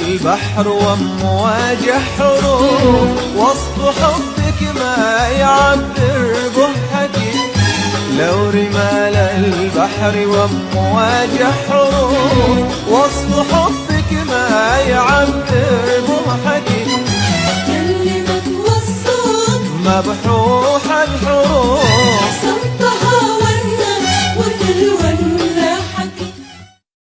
البحر وامواج حروف، وصف حبك ما يعبر بحكي. لو رمال البحر وامواج حروف، وصف حبك ما يعبر بحكي. كلمة والصوت مبحوح الحروف